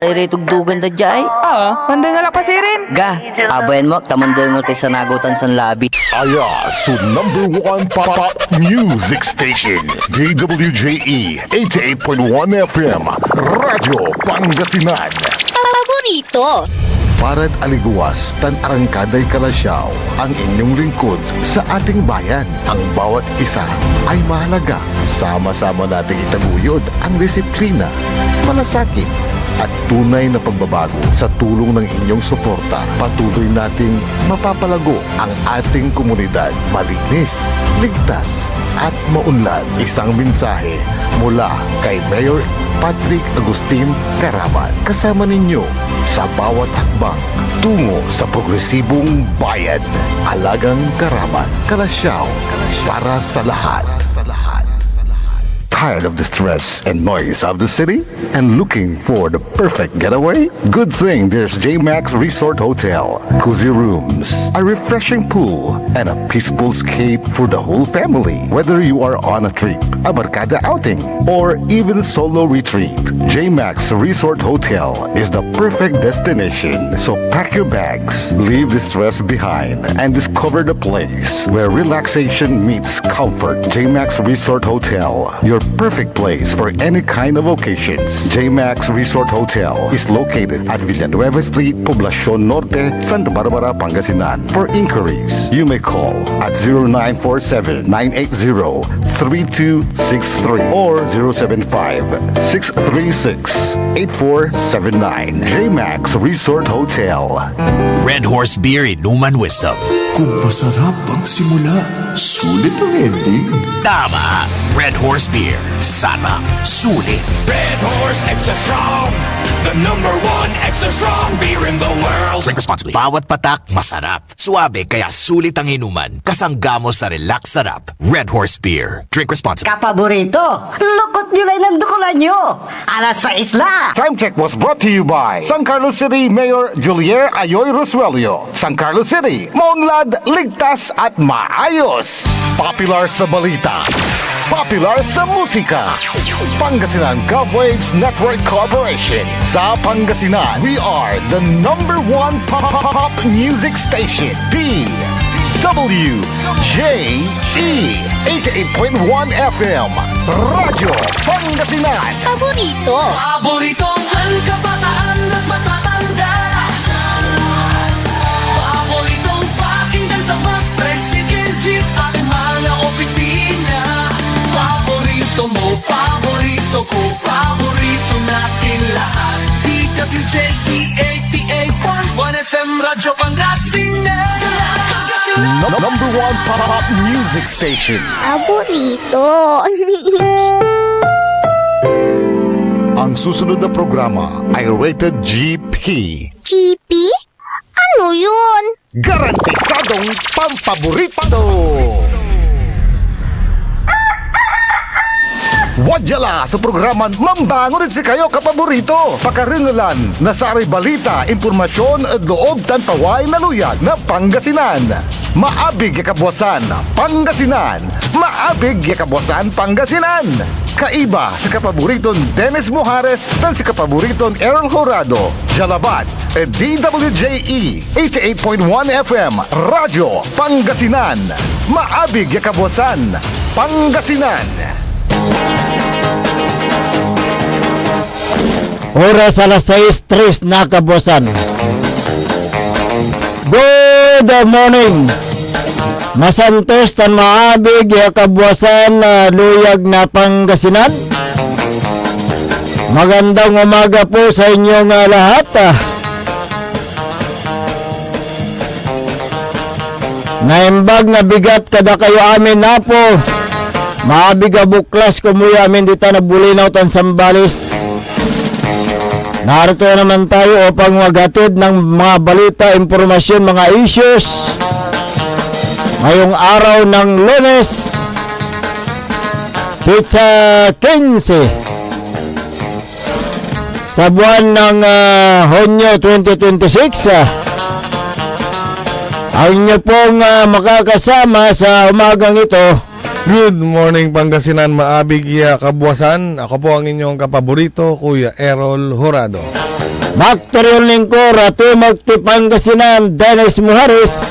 Ay, tugdugan da jay. Panda nga lang pasirin. Ga, abayan mo, tamandol nga sa nagutan sa labi. Aya, so #1 pop music station, DWJE 88.1 FM, Radyo Pangasinan. Paborito. Parad aliguas, tan arangkaday kalasyaw, ang inyong lingkod sa ating bayan. Ang bawat isa ay mahalaga. Sama-sama nating itaguyod ang disiplina, malasakit, at tunay na pagbabago. Sa tulong ng inyong suporta, patuloy nating mapapalago ang ating komunidad. Malinis, ligtas, at maunlad. Isang mensahe mula kay Mayor Patrick Agustin Caraman. Kasama ninyo sa bawat hakbang tungo sa progresibong bayan. Alagang Caraman, Kalasyaw, para sa lahat. Tired of the stress and noise of the city and looking for the perfect getaway? Good thing there's J-Max Resort Hotel. Cozy rooms, a refreshing pool, and a peaceful escape for the whole family. Whether you are on a trip, a barkada outing, or even solo retreat, J-Max Resort Hotel is the perfect destination. So pack your bags, leave the stress behind, and discover the place where relaxation meets comfort. J-Max Resort Hotel, your perfect place for any kind of occasions. J-Max Resort Hotel is located at Villanueva Street, Poblacion Norte, Santa Barbara, Pangasinan. For inquiries, you may call at 0947-980-3263 or 075-636-8479. J-Max Resort Hotel. Red Horse Beer Inuman Wisdom. Kung masarap ang simula, sulit ang ending. Tama! Red Horse Beer. Sarap. Sulit. Red Horse Extra Strong, the #1 extra strong beer in the world. Drink responsibly. Bawat patak, masarap. Suabe, kaya sulit ang inuman. Kasanggamo sa relax sarap. Red Horse Beer. Drink responsibly. Kapaborito, lukot nyo lang ng dukulan nyo. Alas 6 na. Time check was brought to you by San Carlos City Mayor Julier Ayoy Rosuelio. San Carlos City, maunlad, ligtas at maayos. Popular sa balita. Popular sa musika. Pangasinan Golfwaves Network Corporation. Sa Pangasinan, we are the #1 pop music station. DWJE 88.1 FM. Radyo Pangasinan. Paborito. Paboritong ang kabataan at matatanda. Paboritong pakinggan sa bus, tricycle, jeep at mga opisina. Paborito mo, paborito ko, paborito natin lahat. DWJE 88.1 FM, Radyo Pangasinan. #1 pop music station. Paborito. Ang susunod na programa ay rated GP. GP? Ano yun? Garantisadong pampaborito! Wadyala sa programan Mambangon si kayo kapaborito. Pakaringalan na saray balita, impormasyon at loob tantaway na luyag na Pangasinan. Maabig yakabwasan Pangasinan. Maabig yakabwasan Pangasinan. Kaiba sa kapaboriton Dennis Mujares tan si kapaboriton Errol Horado. Jalabat DWJE 88.1 FM Radyo Pangasinan. Maabig yakabwasan Pangasinan. Oras alas 6:03 na kabosan. Good morning. Masantos tan maabig ya kabuasan na luyag na Pangasinan. Magandang umaga po sa inyong lahat. Naimbag na bigat kada kayo amin na po. Maabig buklas kumuya amin dito na bulinaw tan Sambales. Narito naman tayo upang magatid ng mga balita, impormasyon, mga issues ngayong araw ng Lunes, Pizza 15 sa buwan ng Hunyo 2026. Ang inyo pong makakasama sa umagang ito. Good morning Pangasinan, maabig ya kabuasan. Ako po ang inyong kapaborito, Kuya Errol Horado. Mactorial Lingkor, Timog Pangasinan, Dennis Muharis.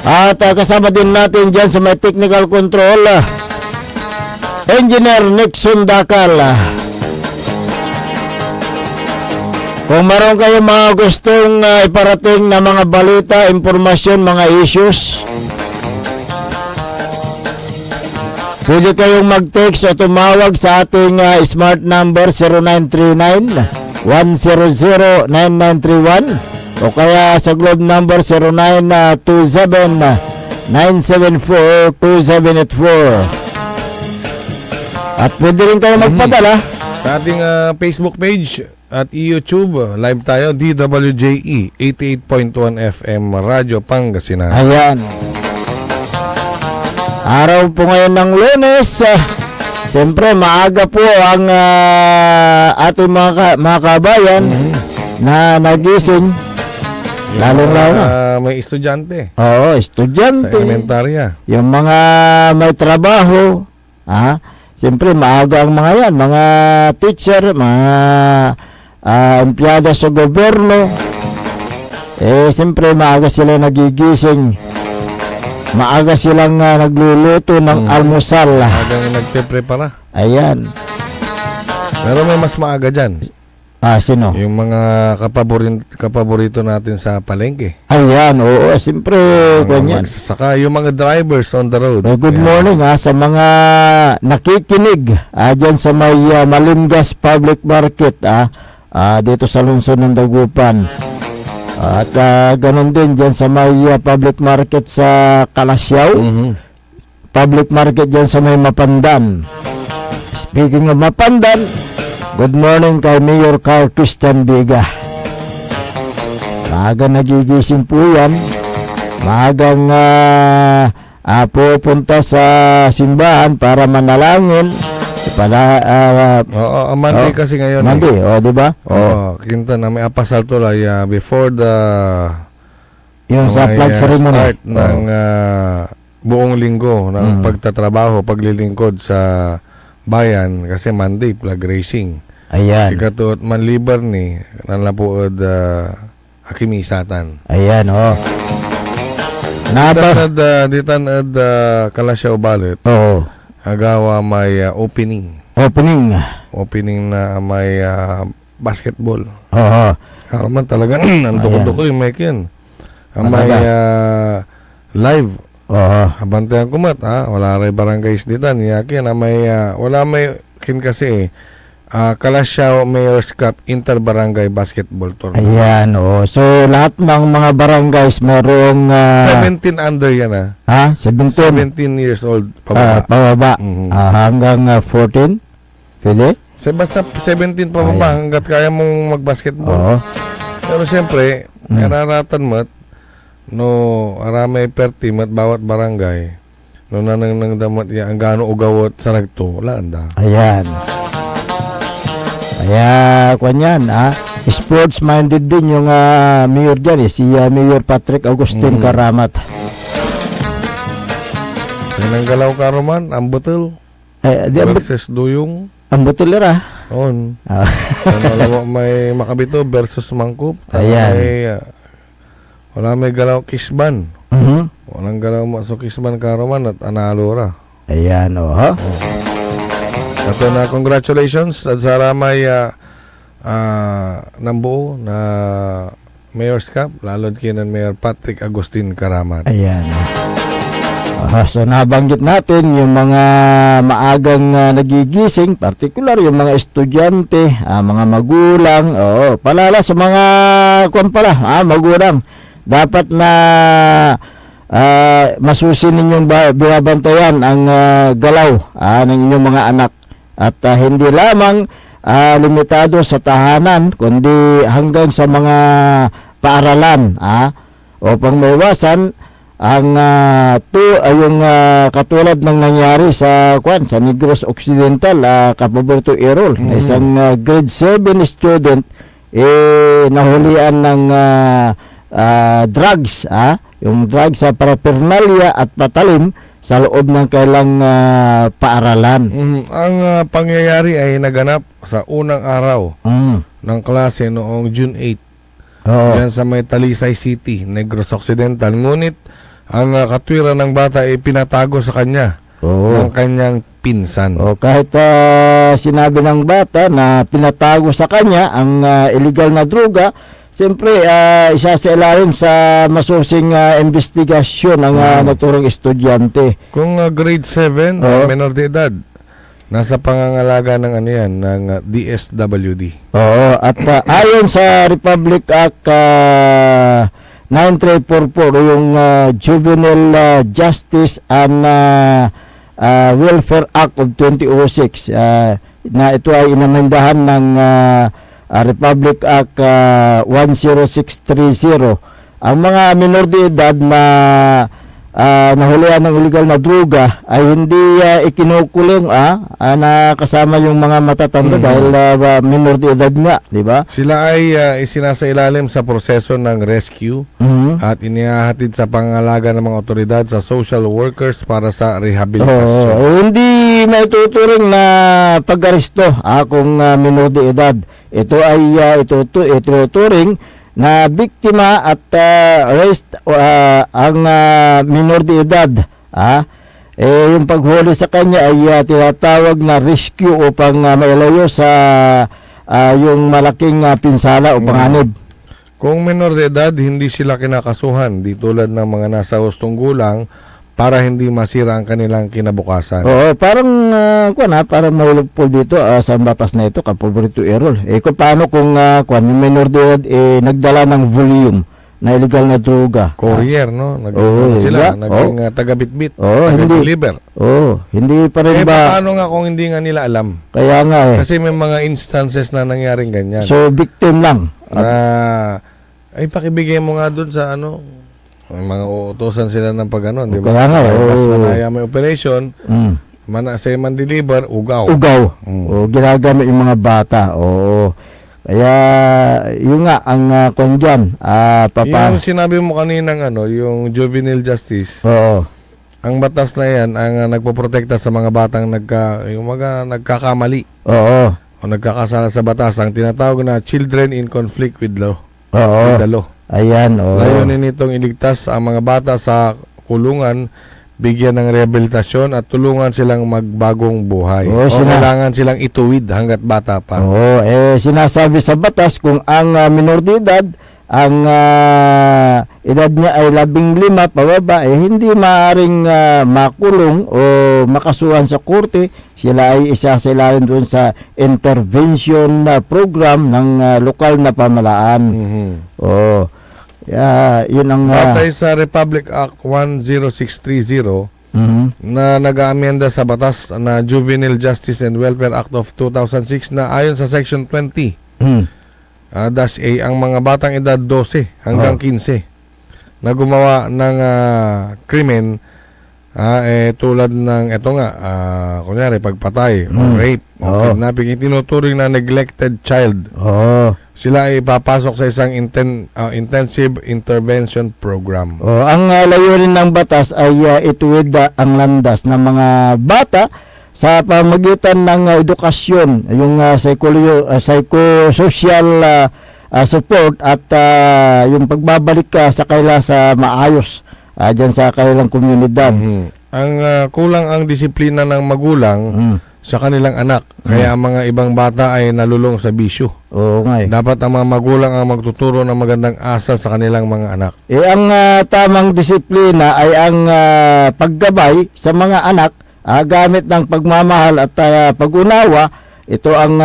At kasama din natin dyan sa may technical control, Engineer Nixon Dakal. Kung meron kayong mga gustong iparating na mga balita, impormasyon, mga issues, pwede kayong mag-text o tumawag sa ating smart number 0939-100-9931 o kaya sa Globe number 0927-974-2784. At pwede rin kayo magpadala Sa ating Facebook page at YouTube, live tayo, DWJE 88.1 FM Radyo Pangasinan. Ayan. Araw po ngayon ng Lunes. Siyempre, maaga po ang ating mga kabayan na nagising. Lalo-lalo. May estudyante Oo, sa estudyante. elementarya. Yung mga may trabaho. Siyempre, maaga ang mga yan. Mga teacher, mga empleyado sa gobyerno. Siyempre, maaga sila nagigising. Maaga silang nagluluto ng almusal. Hanggang nagpe-prepara. Ayan. Pero may mas maaga dyan. Sino? Yung mga kapaborito natin sa palengke. Ayan, oo. Siyempre, ganyan. Magsasaka, yung mga drivers on the road. Good morning sa mga nakikinig dyan sa may Malimgas Public Market dito sa lungsod ng Dagupan. At ganun din dyan sa may public market sa Kalasyaw. Public market dyan sa may Mapandan. Speaking of Mapandan, good morning kay Mayor Carl Christian Biga. Maaga nagigising po yan. Maagang pupunta sa simbahan para manalangin. Oo, Monday kasi ngayon. Monday, di ba? Kinta na may apasal tulay before the yung sa flag ceremony start ng buong linggo ng pagtatrabaho, paglilingkod sa bayan kasi Monday flag racing. Ayan. Si katuot manlibar ni nalapuod akimisatan. Ayan, Ditan Kalasyaw Balot. Oo. Agawa may opening na may basketball. Oo. Karoman talaga nandukod ko yung mic yan. May live. Oo. Abantayan kumat wala rin barangays ditan. Yakin wala may kin kasi Kalasyaw Mayor's Cup Inter-Barangay Basketball Tournament. Ayan, So, lahat ng mga barangays merong 17 under yan 17 years old pababa. Pababa. Hanggang 14? Pwede? Basta 17 pababa hanggat kaya mong mag-basketball. Oo. Pero siyempre, kararatan mo't aramay per team at bawat barangay nanang damot ang gaano ugawot sa nagto, wala anda. Ayan. Kaya, kanyan, sports-minded din yung mayor dyan, si Mayor Patrick Agustin Karamat. Yan ang galaw karoman, ang butil versus duyong. Ang butulera. On. May makabito versus mangkup. Ayan. Wala may galaw kisban. Walang galaw so kisban karoman at analora. Ayan, Ato na congratulations at sa ramay nambuo na Mayor's Cup, lalo kinan Mayor Patrick Agustin Karamat. Ayan. So nabanggit natin yung mga maagang nagigising, particular yung mga estudyante, mga magulang, palala sa mga magulang. Dapat na masusin ninyong binabantayan ang galaw ng inyong mga anak. At hindi lamang limitado sa tahanan, kundi hanggang sa mga paaralan upang maiwasan ang yung katulad ng nangyari sa Negros Occidental, Capoberto Errol, isang grade 7 student nahulian ng drugs, yung drugs sa paraphernalia at patalim sa loob ng kailang paaralan. Ang pangyayari ay naganap sa unang araw ng klase noong June 8. Oo. Yan sa may Talisay City, Negros Occidental. Ngunit ang katwiran ng bata ay pinatago sa kanya Oo. ng kanyang pinsan. O kahit sinabi ng bata na pinatago sa kanya ang illegal na droga, siyempre isa sa ilalim sa masusing investigasyon ng naturang estudyante. Kung grade 7, Oo. menor de edad, nasa pangangalaga ng ano yan, ng DSWD. Oo, at ayon sa Republic Act 9344, yung Juvenile Justice and Welfare Act of 2006, na ito ay inamendahan ng Republic Act 10630. Ang mga minor de edad na nahulihan ng illegal na droga ay hindi ikinukulong na kasama yung mga matatanda dahil minor de edad nga, di ba? Sila ay isinasailalim sa proseso ng rescue at inihahatid sa pangangalaga ng mga otoridad sa social workers para sa rehabilitasyon. Hindi may tuturing na pag-aresto kung minor de edad. Ito ay ituturing na biktima at ang minor de edad. Yung paghuli sa kanya ay tinatawag na rescue upang mailayo sa yung malaking pinsala o panganib. Kung minor de edad, hindi sila kinakasuhan, di tulad ng mga nasa hustong gulang, para hindi masira ang kanilang kinabukasan. Oo, parang parang mahulog dito sa batas na ito, kapaborito error. Kung paano kung yung minor de edad nagdala ng volume na illegal na droga. Courier, no? sila, naging taga-bitbit, hindi. taga-deliver. Hindi pa rin ba? Paano nga kung hindi nga nila alam? Kaya nga Kasi may mga instances na nangyaring ganyan. So, victim lang. Ay, pakibigay mo nga dun sa mga uutosan sila ng pag-ano, di ba? Kaya nga, Mas manaya may operation, say man deliver, ugaw. Ginagamit yung mga bata. Kaya, yun nga, ang kondyan, Yung sinabi mo kaninang yung juvenile justice, ang batas na yan, ang nagpoprotekta sa mga batang yung mga nagkakamali. O nagkakasala sa batas, ang tinatawag na children in conflict with law. With the law. Ayan, Layunin nitong iligtas ang mga bata sa kulungan, bigyan ng rehabilitasyon at tulungan silang magbagong buhay. Kailangan silang ituwid hanggat bata pa. Sinasabi sa batas kung ang minor de edad, ang edad niya ay 15 pababa, hindi maaaring makulong o makasuhan sa korte. Sila ay isasailalim doon sa intervention program ng lokal na pamalaan. Yun ang batay sa Republic Act 10630 na nag-aamyenda sa batas na Juvenile Justice and Welfare Act of 2006 na ayon sa Section 20 -A, ang mga batang edad 12 hanggang 15 na gumawa ng krimen tulad ng kunyari pagpatay o rape o kidnapping, itinuturing na neglected child. Sila ay papasok sa isang intensive intervention program. Ang layunin ng batas ay ituwid ang landas ng mga bata sa pamagitan ng edukasyon, yung psychosocial support at yung pagbabalik sa kanila sa maayos dyan sa kanilang komunidad. Ang kulang ang disiplina ng magulang sa kanilang anak. Kaya ang mga ibang bata ay nalulong sa bisyo. Dapat ang mga magulang ang magtuturo ng magandang asal sa kanilang mga anak. Ang tamang disiplina ay ang paggabay sa mga anak gamit ng pagmamahal at pag-unawa. Ito ang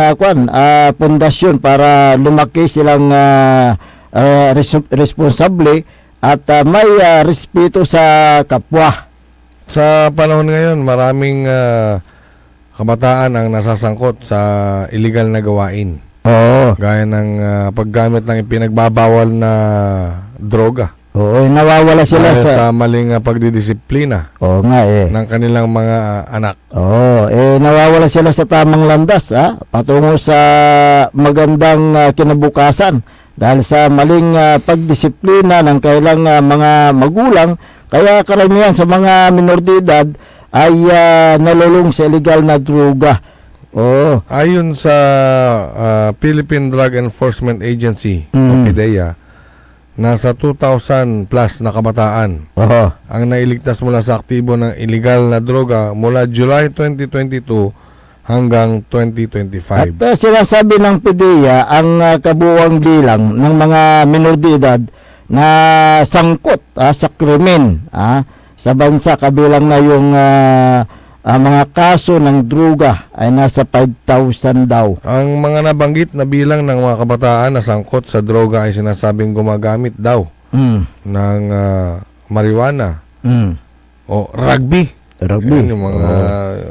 pundasyon para lumaki silang responsable at may respeto sa kapwa. Sa panahon ngayon, maraming kabataan ang nasasangkot sa illegal na gawain. Gaya ng paggamit ng ipinagbabawal na droga. Nawawala sila sa maling pagdidisiplina ng kanilang mga anak. Nawawala sila sa tamang landas patungo sa magandang kinabukasan dahil sa maling pagdisiplina ng kailang mga magulang. Kaya karamihan sa mga minor de edad ay nalulong sa illegal na droga. Oo. Ayon sa Philippine Drug Enforcement Agency, o PDEA, nasa 2,000 plus na kabataan Oo. ang nailigtas mula sa aktibo ng illegal na droga mula July 2022 hanggang 2025. At sinasabi ng PDEA ang kabuuang bilang ng mga minor de edad na sangkot sa krimen sa bansa, kabilang na yung mga kaso ng droga ay nasa 5,000 daw. Ang mga nabanggit na bilang ng mga kabataan na sangkot sa droga ay sinasabing gumagamit daw ng marijuana o rugby. Rugby. Yan yung mga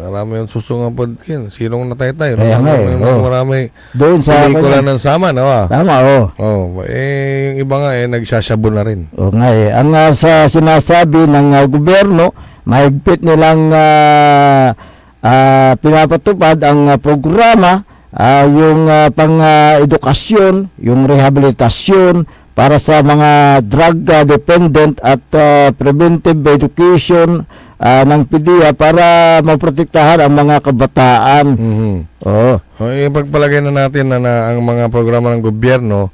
marami yung susungapod kin. Sinong nataytay? Kaya nga eh, Marami doon sa pelikula ng sama, no? Tama, Yung iba nga nagsasabo na rin. O nga ang sa sinasabi ng gobyerno, mahigpit nilang pinapatupad ang programa, yung pang-edukasyon, yung rehabilitasyon para sa mga drug dependent at preventive education ng PDEA para maprotektahan ang mga kabataan. Ipagpalagay na natin na ang mga programa ng gobyerno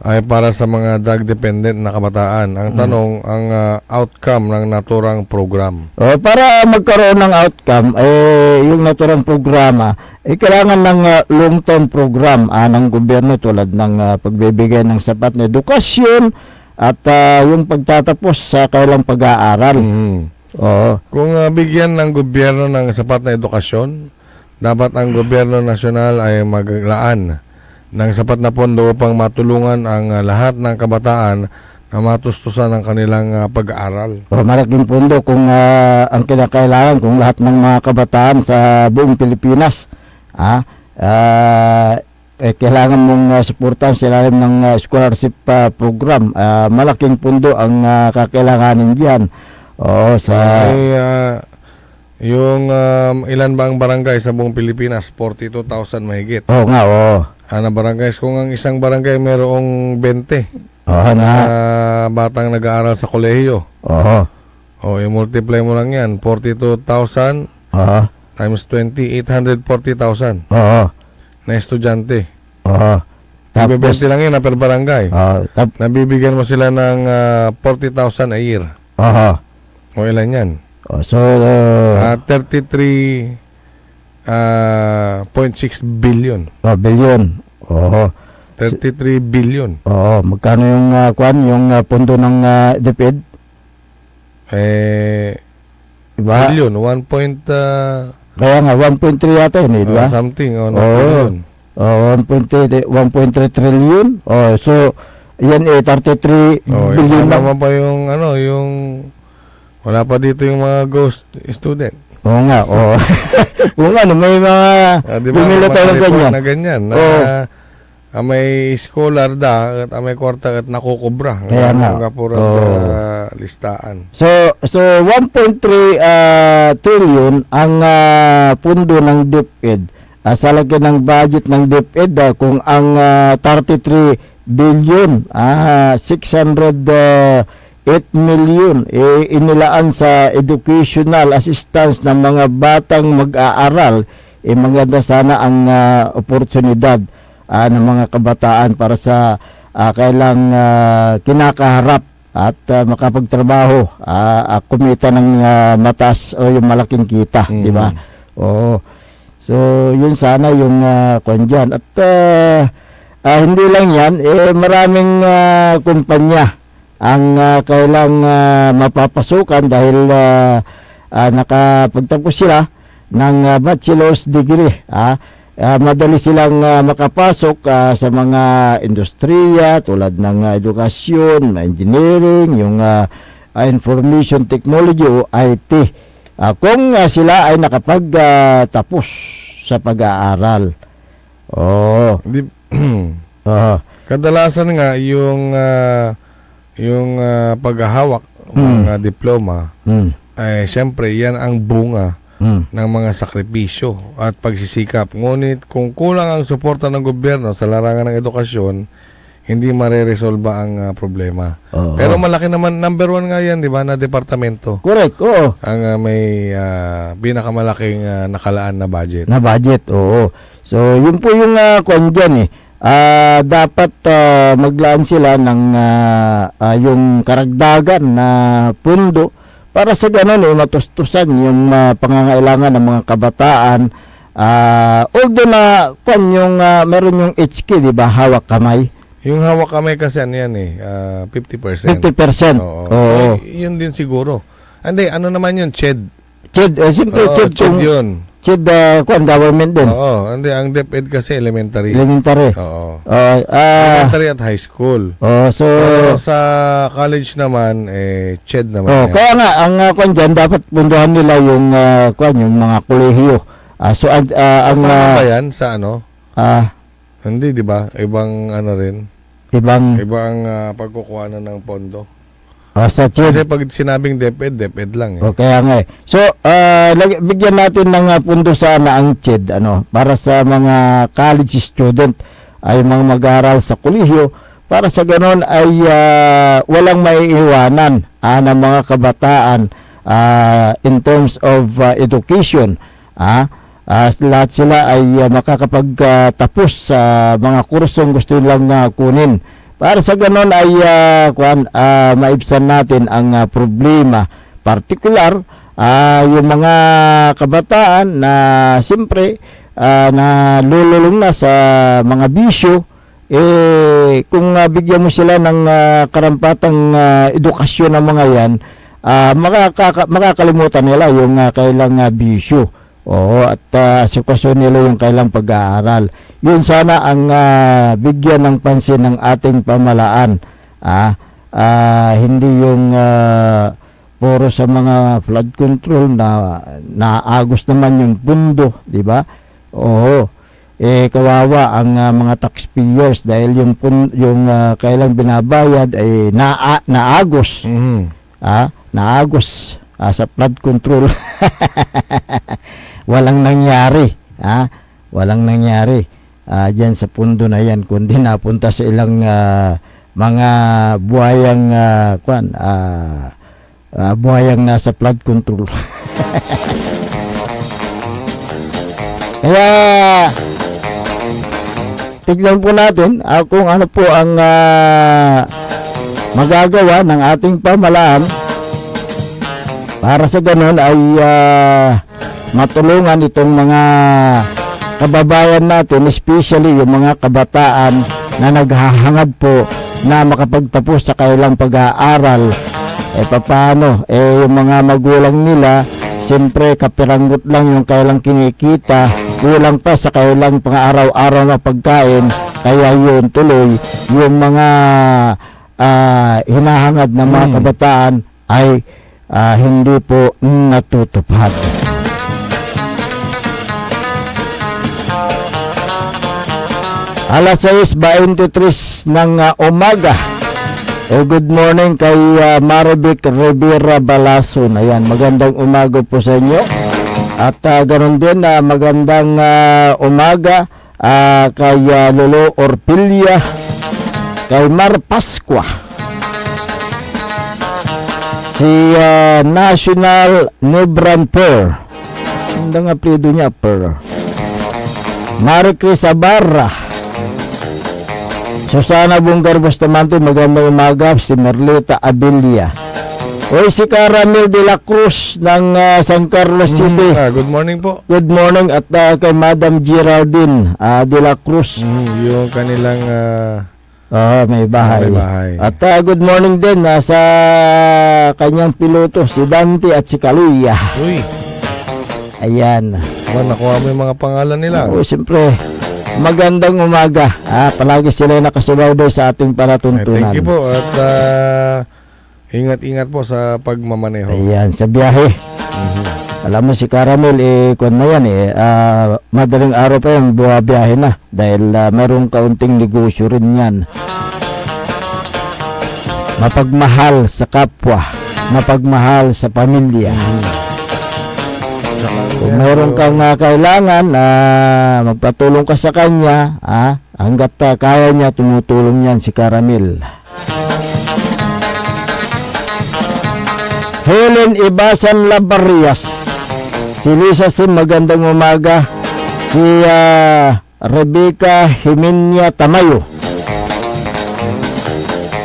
ay para sa mga drug dependent na kabataan. Ang tanong, ang outcome ng naturang program. Para magkaroon ng outcome, yung naturang programa, kailangan ng long-term program ng gobyerno tulad ng pagbibigay ng sapat na edukasyon at yung pagtatapos sa kailang pag-aaral. Kung bigyan ng gobyerno ng sapat na edukasyon, dapat ang gobyerno nasyonal ay maglaan ng sapat na pondo upang matulungan ang lahat ng kabataan na matustusan ang kanilang pag-aaral. Malaking pondo kung ang kinakailangan kung lahat ng mga kabataan sa buong Pilipinas kailangan mong suportahan sa ilalim ng scholarship program. Malaking pondo ang kakailanganin diyan. Yung ilan ba ang barangay sa buong Pilipinas? 42,000 mahigit. Na barangays, kung ang isang barangay mayroong 20 batang nag-aaral sa kolehiyo. I-multiply mo lang yan. 42,000 times 20, 840,000 na estudyante. Tapos 20 lang yun na per barangay. Nabibigyan mo sila ng 40,000 a year. O ilan yan? 33.6 billion. Billion. 33 billion. Magkano yung yung pondo ng DepEd? Billion, 1 kaya nga 1.3 yata yun, di ba? Something, billion. 1.3 trillion. So yan 33 billion lang. Naman pa yung yung wala pa dito yung mga ghost student. Oo nga. May mga bumili tayo ng ganyan. Na ganyan. May scholar at may kwarta at nakukubra. Kaya nga. Listaan. So 1.3 trillion ang pundo ng DepEd. Sa laki ng budget ng DepEd, kung ang 33 billion, 608 million inilaan sa educational assistance ng mga batang mag-aaral, maganda sana ang oportunidad ng mga kabataan para sa kailang kinakaharap at makapagtrabaho, kumita ng matas o yung malaking kita, di ba? So yun sana yung kondyan. At hindi lang yan, maraming kumpanya ang kailang mapapasukan dahil nakapagtapos sila ng bachelor's degree. Madali silang makapasok sa mga industriya tulad ng edukasyon, engineering, yung information technology o IT. Kung sila ay nakapagtapos sa pag-aaral. Kadalasan nga yung paghahawak ng diploma, siyempre yan ang bunga ng mga sakripisyo at pagsisikap. Ngunit kung kulang ang suporta ng gobyerno sa larangan ng edukasyon, hindi mareresolba ang problema. Oo. Pero malaki naman, number 1 nga yan, di ba, na departamento. Correct, oo. Ang may pinakamalaking nakalaan na budget. Na budget, oo. So, yun po yung kwan dyan eh. Dapat maglaan sila ng yung karagdagan na pundo para sa ganun matustusan yung pangangailangan ng mga kabataan. Although na kwan yung meron yung HK, di ba, hawak kamay. Yung hawak kamay kasi ano yan 50%. 50%. Oo. Oo. So, yun din siguro. Hindi, ano naman yun? CHED. CHED, siyempre Oo, CHED, CHED yun. CHED, kwan, government din. Oo, hindi. Ang DepEd kasi elementary. Elementary. Oo. Elementary. Elementary at high school. So, Pero sa college naman, CHED naman yan. kaya nga, ang kwan dyan, dapat punduhan nila yung, kwan, yung mga kolehiyo. Ang, Kasama ba yan sa ano? Hindi, di ba? Ibang ano rin. ibang, Ibang pagkukuha ng pondo. sa CHED. Kasi pag sinabing DepEd, DepEd lang. Kaya nga eh. So, bigyan natin ng pundo sana ang CHED, para sa mga college student, ay mga mag-aaral sa kolehiyo, para sa ganon ay walang maiiwanan ng mga kabataan in terms of education. Lahat sila ay makakapagtapos sa mga kursong gusto nilang kunin. Para sa ganon ay maibsan natin ang problema. Partikular, yung mga kabataan na siyempre na lululong na sa mga bisyo, kung bigyan mo sila ng karampatang edukasyon ng mga yan, makakalimutan nila yung kailang bisyo. Oo, at sitwasyon nila yung kailang pag-aaral. Yun sana ang bigyan ng pansin ng ating pamalaan. Hindi yung puro sa mga flood control na naagos naman yung pundo, di ba? Oo. Kawawa ang mga taxpayers dahil yung kailang binabayad ay naagos. Naagos sa flood control. Walang nangyari, walang nangyari diyan sa pundo na yan, kundi napunta sa ilang mga buhayang buhayang nasa flood control. Kaya tignan po natin kung ano po ang magagawa ng ating pamalaan para sa ganun ay matulungan itong mga kababayan natin, especially yung mga kabataan na naghahangad po na makapagtapos sa kanilang pag-aaral. Paano? Yung mga magulang nila, siyempre kapiranggot lang yung kailang kinikita, kulang pa sa kailang pang-araw-araw na pagkain, kaya yun tuloy yung mga hinahangad ng mga kabataan ay hindi po natutupad. Alas 6:23 ng umaga. Good morning kay Marivic Rivera Balason. Ayan, magandang umaga po sa inyo. At ganoon din magandang umaga kay Lolo Orpilia, kay Mar Pascua, si National Nebran Per. Ang apelyido niya, Per. Marie Cris Abarra, Susana Bungar Bustamante, magandang umaga. Si Merlita Abilia. O si Caramel de la Cruz ng San Carlos City. Good morning po. Good morning. At kay Madam Geraldine de la Cruz. Yung kanilang may bahay. May bahay. At good morning din sa kanyang piloto, si Dante at si Kaluya. Uy, Ayan. nakuha mo yung mga pangalan nila. Oo, siyempre. Magandang umaga. Palagi sila nakasubaybay sa ating palatuntunan. Thank you po. At ingat-ingat po sa pagmamaneho. Ayan, sa biyahe. Alam mo si Caramel, kung na yan madaling araw pa yan, buwabiyahe na. Dahil mayroong kaunting negosyo rin yan. Mapagmahal sa kapwa. Mapagmahal sa pamilya. Kung mayroon kang kailangan na magpatulong ka sa kanya, Hanggat kaya niya, tumutulong yan si Caramel. Helen Ibasan Labarias. Si Lisa Sim, magandang umaga. Si Rebecca Himinia Tamayo.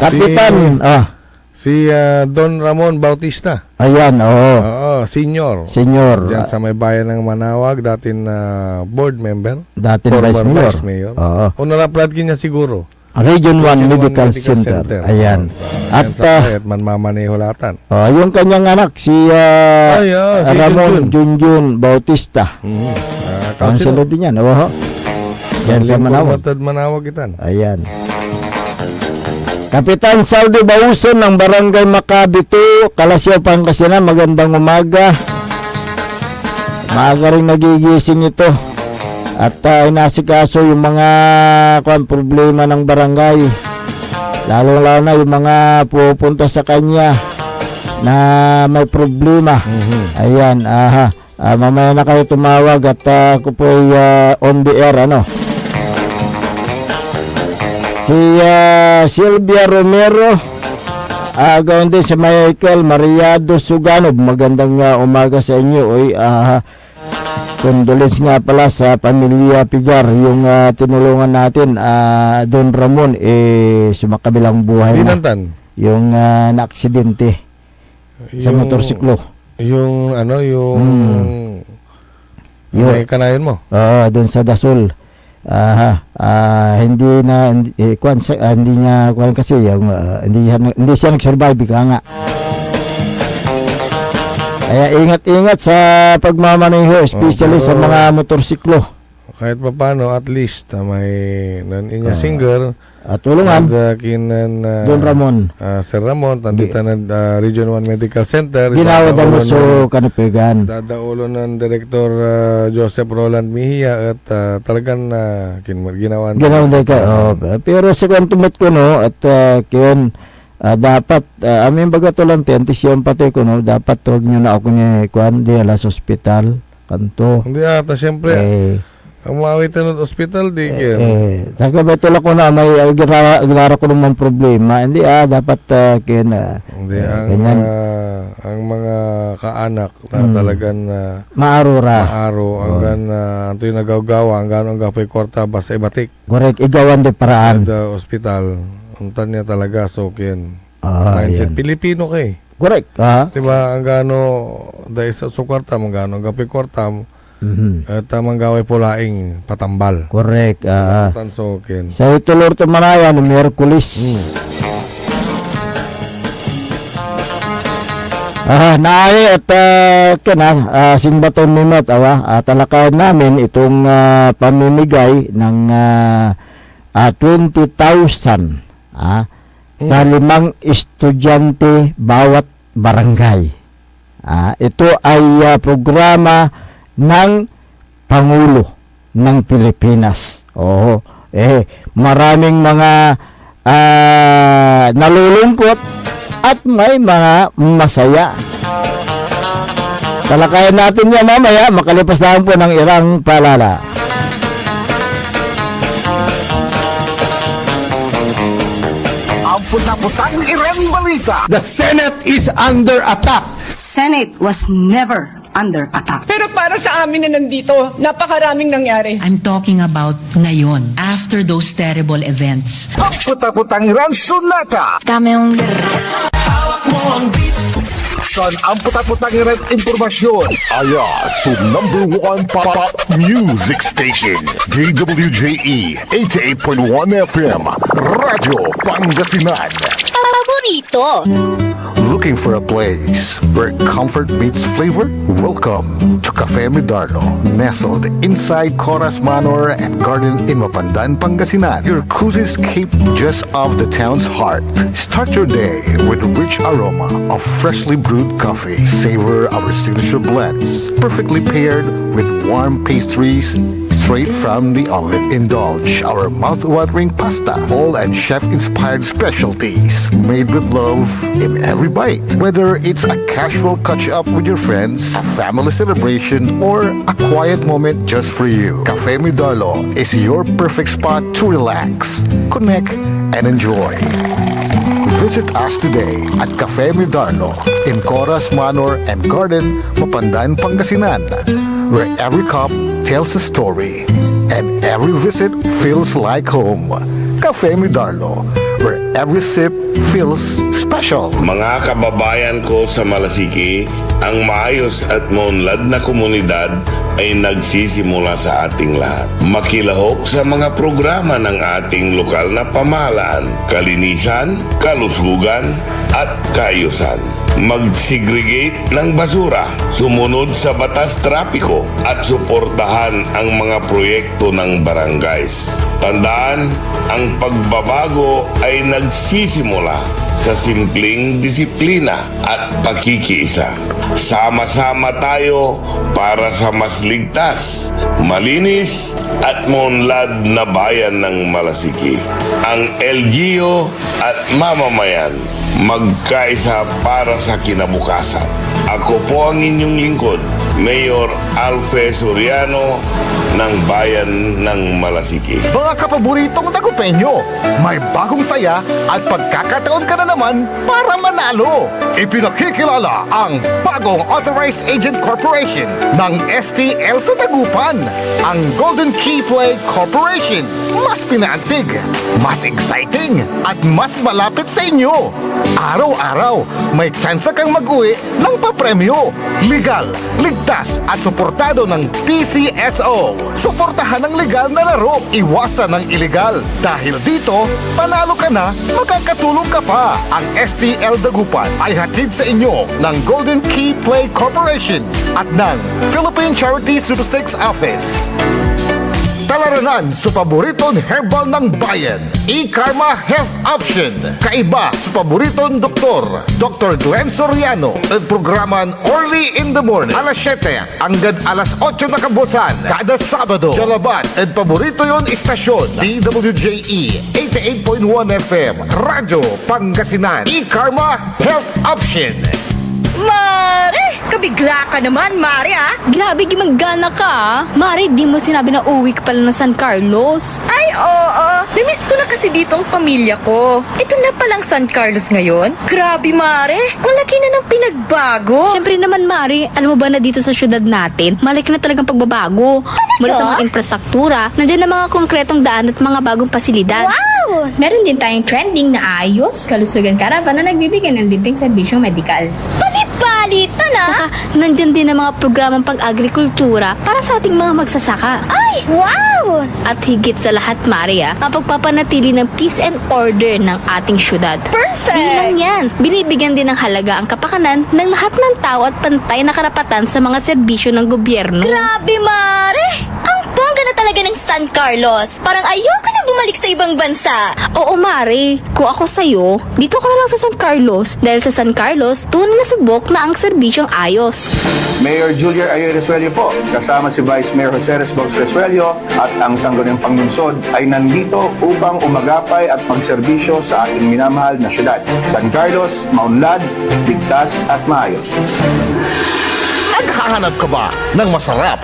Kapitan, Si Don Ramon Bautista. ayan, oo. Oo, senior. Senyor, Diyan sa may bayan ng Manawag, dating board member. dating Vice Former Mayor. Vice Mayor. Oo. Honorable niya siguro. Region 1 Region Medical 1 Center. Ayan. At At sa manmamaneho latan. yung kanyang anak, si si Ramon Junjun Bautista. Councilor Councilor. din yan. Oo. Yan sa Manawag. Manawag itan. Ayan. Kapitan Saldi Bauson ng Barangay Macabie 2, Kalasyaw, Pangasinan. Magandang umaga. Maaga rin nagigising ito. At inasikaso yung mga problema ng barangay. Lalo na yung mga pupunta sa kanya na may problema. Ayan, mamaya na kayo tumawag at ako po on the air, ano. Si Silvia Romero, gawin din si Michael Mariado Suganov. Magandang umaga sa inyo. Oy, condolence nga pala sa pamilya Pigar, yung tinulungan natin, Don Ramon, sumakabilang buhay na. Dinantan. Yung na-aksidente sa motorsiklo. Yung may kanayon mo. Doon sa Dasol. Hindi niya kasi yung hindi siya nag-survive ka nga. Kaya ingat-ingat sa pagmamaneho, especially sa mga motorsiklo. Kahit pa paano, at least may inya singer At tulungan Don Ramon. Sir Ramon, tandita na Region 1 Medical Center. Ginawa daw so kanipigan. Dadaulo ng Director Joseph Roland Mejia at talagang ginawa. Ginawa din ka. Pero sa kantumit ko, no, at kiyon, dapat amin baga to lang tentisyon pati ko, no, dapat huwag nyo na ako niya kuhan di alas hospital kanto. Hindi ata, siyempre ang maawitan ng hospital di taga ba ito lang ko na may ginara ko naman problema, hindi dapat kiyon hindi ang mga kaanak na talagang maarura hanggang anto yung nagawgawa hanggang ang gapoy kwarta basta ibatik correct, igawan di paraan sa hospital. Untan niya talaga, so kin yan. mindset Pilipino kay. Correct, Diba, ang gano dahil sa kwarta, ang gano ang gapi kwarta, at manggaway pulaing patambal. correct. Untan, so kin. Sa itulor to Manaya no Miyerkules. Naay at singbaton nimot talakayan namin itong pamimigay ng 20,000 sa 5 estudyante bawat barangay. Ito ay programa ng Pangulo ng Pilipinas. Maraming mga nalulungkot at may mga masaya. Talakayan natin yan mamaya, makalipas lang po ng ilang paalala. Ang puta-putang Iran Balita. The Senate is under attack. Senate was never under attack. Pero para sa amin na nandito, napakaraming nangyari. I'm talking about ngayon, after those terrible events. Ang puta-putang Iran Sunata. Dame yung Hawak mo ang beat. Saan ang puta-putang Iran impormasyon? Sa number 1 pop music station. DWJE 88.1 FM. Radyo Pangasinan. Paborito. Looking for a place where comfort meets flavor? Welcome to Cafe Medardo, nestled inside Coras Manor and Garden in Mapandan, Pangasinan. Your cozy escape just off the town's heart. Start your day with a rich aroma of freshly brewed coffee. Savor our signature blends, perfectly paired with warm pastries, straight from the oven. Indulge our mouth-watering pasta, all and chef-inspired specialties, made with love in every bite. Whether it's a casual catch-up with your friends, a family celebration, or a quiet moment just for you, Cafe Midarlo is your perfect spot to relax, connect, and enjoy. Visit us today at Cafe Midarlo in Coras Manor and Garden, Mapandan, Pangasinan, where every cup tells a story and every visit feels like home. Cafe Midarlo, where every sip feels special. Mga kababayan ko sa Malasiki, ang maayos at maunlad na komunidad ay nagsisimula sa ating lahat. Makilahok sa mga programa ng ating lokal na pamahalaan, kalinisan, kalusugan, at kaayusan. Mag-segregate ng basura, sumunod sa batas trapiko, at suportahan ang mga proyekto ng barangays. Tandaan, ang pagbabago ay nagsisimula sa simpleng disiplina at pakikiisa. Sama-sama tayo para sa mas ligtas, malinis at maunlad na bayan ng Malasiki. Ang LGU at mamamayan magkaisa para sa kinabukasan. Ako po ang inyong lingkod, Mayor Alfe Soriano ng Bayan ng Malasiki. Mga kapaboritong tagupenyo, may bagong saya at pagkakataon ka na naman para manalo. Ipinakikilala ang bagong Authorized Agent Corporation ng STL sa Dagupan, ang Golden Key Play Corporation. Mas pinaantig, mas exciting, at mas malapit sa inyo. Araw-araw, may tsansa kang mag-uwi ng papremyo. Legal, ligtas at suportado ng PCSO. Suportahan ang legal na laro, iwasan ng illegal. Dahil dito, panalo ka na, makakatulong ka pa. Ang STL Dagupan ay hatid sa inyo ng Golden Key Play Corporation at ng Philippine Charity Statistics Office. Talaranan sa paboritong herbal ng bayan, E-Karma Health Option. Kaiba sa paboritong doktor, Dr. Glenn Soriano. At programan Early in the Morning, alas 7 hanggang alas 8 na kabusan, kada Sabado. Jalaban at paborito yon istasyon, DWJE 88.1 FM, Radyo Pangasinan. E-Karma Health Option. Mare! Kabigla ka naman, Mare, ah! Grabe, gimaggana ka, ah. Mare, di mo sinabi na uwi ka pala ng San Carlos. Ay, oo! Namiss ko na kasi dito ang pamilya ko. Ito na palang San Carlos ngayon. Grabe, Mare! Ang laki na ng pinagbago. Siyempre naman, Mare, alam mo ba na dito sa syudad natin, malaki na talagang pagbabago. Mula sa mga infrastruktura, nandiyan na mga konkretong daan at mga bagong pasilidad. Wow! Meron din tayong trending na ayos, kalusugan karavan na nagbibigay ng libreng serbisyong medikal. Palit-palitan, ah! Saka, nandyan din ang mga programang pang-agrikultura para sa ating mga magsasaka. Ay, wow! At higit sa lahat, Maria, mapagpapanatili ng peace and order ng ating syudad. Perfect! Di lang yan, binibigyan din ng halaga ang kapakanan ng lahat ng tao at pantay na karapatan sa mga serbisyo ng gobyerno. Grabe, Mare! Ang bongga na talaga ng San Carlos. Parang ayoko na bumalik sa ibang bansa. Oo, Mare. Kung ako sa'yo, dito ka na lang sa San Carlos. Dahil sa San Carlos, tunay na subok na ang serbisyong ayos. Mayor Julia Ayo Resuello po, kasama si Vice Mayor Jose Resbox Resuello at ang Sangguniang Panglungsod ay nandito upang umagapay at magserbisyo sa ating minamahal na syudad. San Carlos, maunlad, ligtas at maayos. Naghahanap ka ba ng masarap,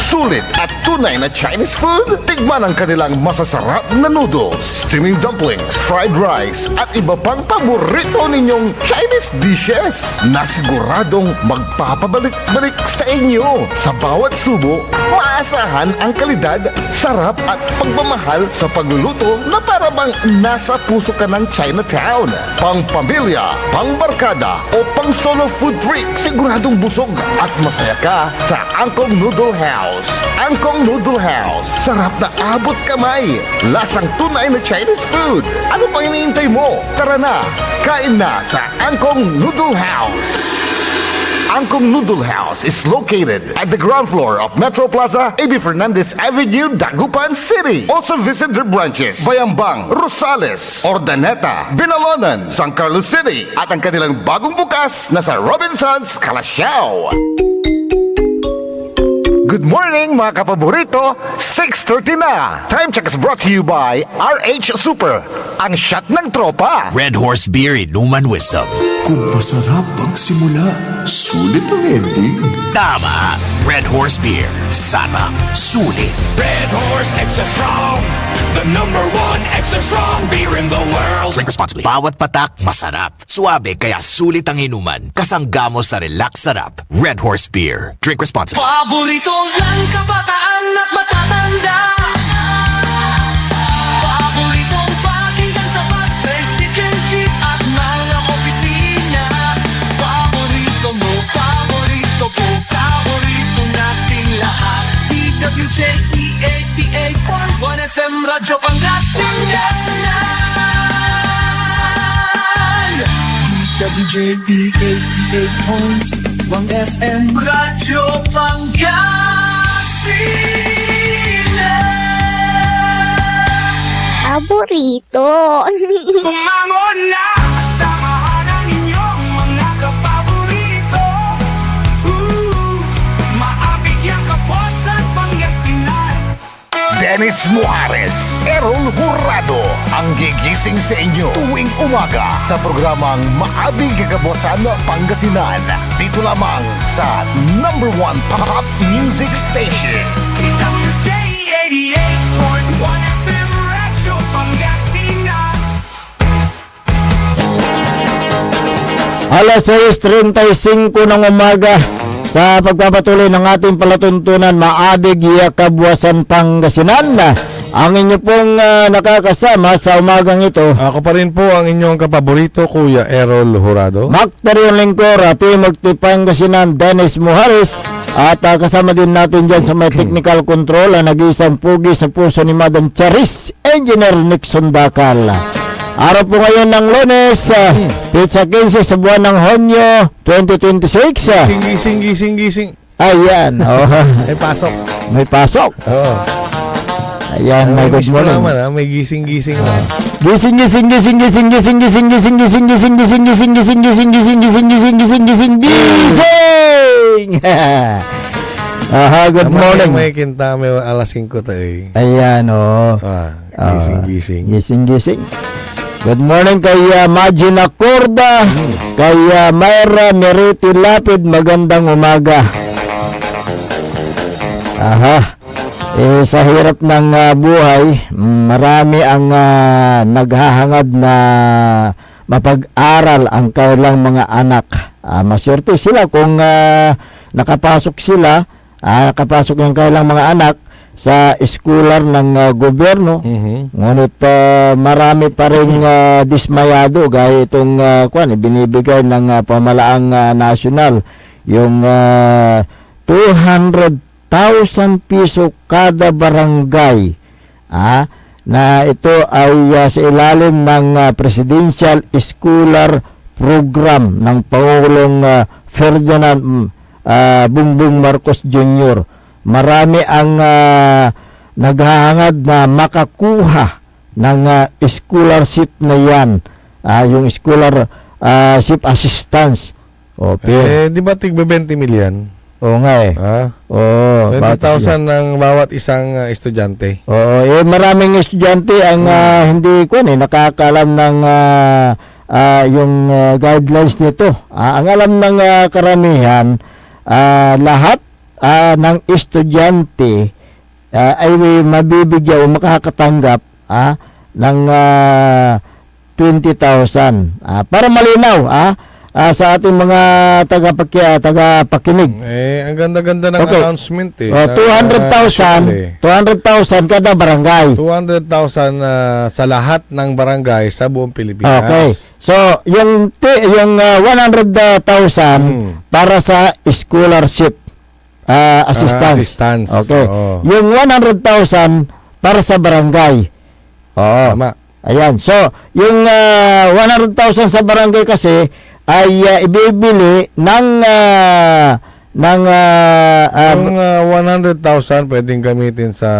sulit at tunay na Chinese food? Tikman ang kanilang masasarap na noodles, steaming dumplings, fried rice, at iba pang paborito ninyong Chinese dishes na siguradong magpapabalik-balik sa inyo. Sa bawat subo, maasahan ang kalidad, sarap at pagmamahal sa pagluluto na para bang nasa puso ka ng Chinatown. Pang pamilya, pang barkada o pang solo food trip, siguradong busog at masaya ka sa Angkong Noodle House. Angkong Noodle House. Sarap na abot kamay. Lasang tunay na Chinese food. Ano pang iniintay mo? Tara na, kain na sa Angkong Noodle House. Angkong Noodle House is located at the ground floor of Metro Plaza, A.B. Fernandez Avenue, Dagupan City. Also visit their branches, Bayambang, Rosales, Ordaneta, Binalonan, San Carlos City, at ang kanilang bagong bukas na sa Robinsons, Calasiao. Good morning mga kapaborito, 6:30 na. Time check is brought to you by RH Super, ang shot ng tropa. Red Horse Beer Inuman Wisdom. Kung masarap ang simula, sulit ang ending. Tama! Red Horse Beer. Sarap. Sulit. Red Horse Extra Strong, the number one extra strong beer in the world. Drink responsibly. Bawat patak, masarap. Suabe, kaya sulit ang inuman. Kasangga mo sa Relax Sarap. Red Horse Beer. Drink responsibly. Paboritong lang kabataan at matatanda. Paboritong pakinggan sa bus, tricycle, jeep at mga opisina. Paborito mo, paborito ko, paborito nating lahat. DWJE 88.1 FM Radyo Pangasinan. DWJE 88.1 FM Radyo Pangasinan. Paborito. Bumangon na! Samahan ang inyong mga kapaborito. Maabigyan ka po sa Pangasinan. Dennis Muarez, Errol Jurado, ang gigising sa inyo tuwing umaga sa programang Maabig Kagabosan Pangasinan. Dito lamang sa #1 Pop Music Station. DWJ 88.1 FM Radyo Pangasinan. Alas 6:35 ng umaga sa pagpapatuloy ng ating palatuntunan Maabig Kabuwasan Pangasinan. Ang inyo pong nakakasama sa umagang ito. Ako pa rin po ang inyong kapaborito, Kuya Errol Jurado. Mactorion Lingcora, Timog Pangasinan, Dennis Muhares. At kasama din natin dyan sa may technical control ang nag-iisang pugi sa puso ni Madam Charis, Engineer Nixon Dakal. Araw po ngayon ng Lunes, Pizza 15 sa buwan ng Honyo 2026. Gising. Ayan, May pasok. may pasok. Oo. Ayan, may good morning. May gising na. Gising. Good morning. May kinta, may alas 5 tayo eh. Ayan, Gising. Gising. Good morning kay Magina Corda, kay Myra Meriti Lapid, magandang umaga. Sa hirap ng buhay, marami ang naghahangad na mapag-aral ang kailang mga anak. Maswerte sila kung nakapasok yung kailang mga anak sa eskular ng gobyerno. Ngunit marami pa rin dismayado gaya itong binibigay ng pamalaang nasyonal, yung 200,000 piso kada barangay, na ito ay sa ilalim ng Presidential Scholar Program ng Pangulong Ferdinand Bongbong Marcos Jr. Marami ang naghahangad na makakuha ng scholarship na yan, yung scholarship assistance. Di ba tig 20 million? Oo nga eh. 20,000 ng bawat isang estudyante. Oo, maraming estudyante ang hindi nakakaalam ng yung guidelines nito. Ang alam ng karamihan, lahat ng estudyante ay mabibigyan o makakatanggap ng 20,000. Para malinaw sa ating mga tagapakinig. Ang ganda-ganda ng announcement eh. 200,000 kada barangay. 200,000 sa lahat ng barangay sa buong Pilipinas. Okay. So, yung 100,000 para sa scholarship assistance. Okay. Yung 100,000 para sa barangay. Tama. Ayan. So, yung 100,000 sa barangay kasi ay ibibili ng ang 100,000 pwedeng gamitin sa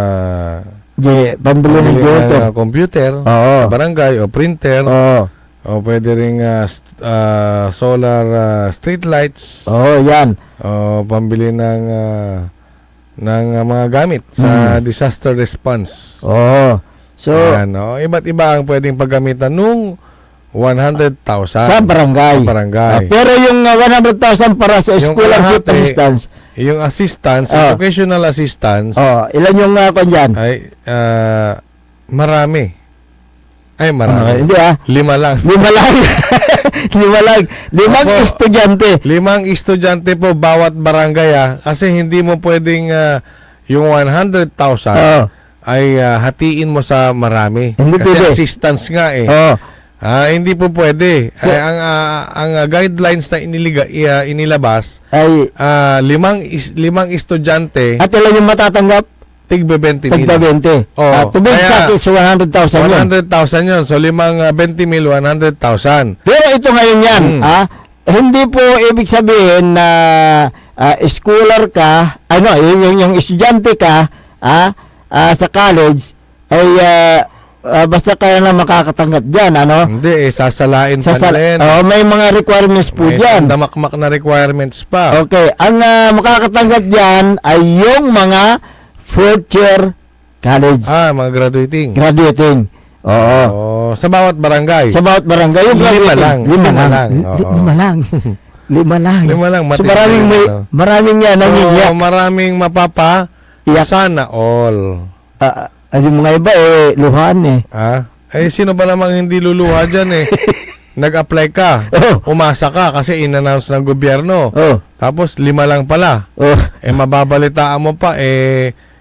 pambili ng computer, barangay o printer. O pwede ring solar street lights. Yan. O pambili ng ng mga gamit sa disaster response. Oo. So, Ayan, no? Iba't iba ang pwedeng paggamitan nung 100,000 sa barangay. Sa barangay. Pero yung 100,000 para sa Yung scholarship kalahati, assistance, yung assistance, Oh. educational assistance, ilan yung kanya? ay marami. Ay, marami. Hindi 5 lang. 5 lang. 5 lang. 5 Opo. estudyante. 5 estudyante po bawat barangay kasi hindi mo pwedeng yung 100,000 ay hatiin mo sa marami. Hindi Kasi pwede. assistance nga eh. Hindi po pwede. So, ang guidelines na inilabas ay 5 estudyante at ilan yung matatanggap? tigbe 20 mil. Tigba 20. Tubig sa is 100,000 yun. 100,000 yun. So 20 mil, 100,000. Pero ito ngayon yan, hindi po ibig sabihin na scholar ka, yung estudyante ka sa college, ay basta kaya na makakatanggap dyan, Hindi, sasalain pa nila yan. May mga requirements po May dyan. damakmak na requirements pa. Okay, ang makakatanggap dyan ay yung mga fourth year college. Mga graduating. Graduating. Oo. Sa bawat barangay. Sa bawat barangay. Yung 5 lang. 5 lang. 5 lang. 5 lang. 5 lang. So maraming yan nangiyak. Maraming sana all. Yung mga iba luhan Sino ba namang hindi luluha dyan Nag-apply ka, umasa ka kasi in-announce ng gobyerno. Tapos 5 lang pala. Mababalitaan mo pa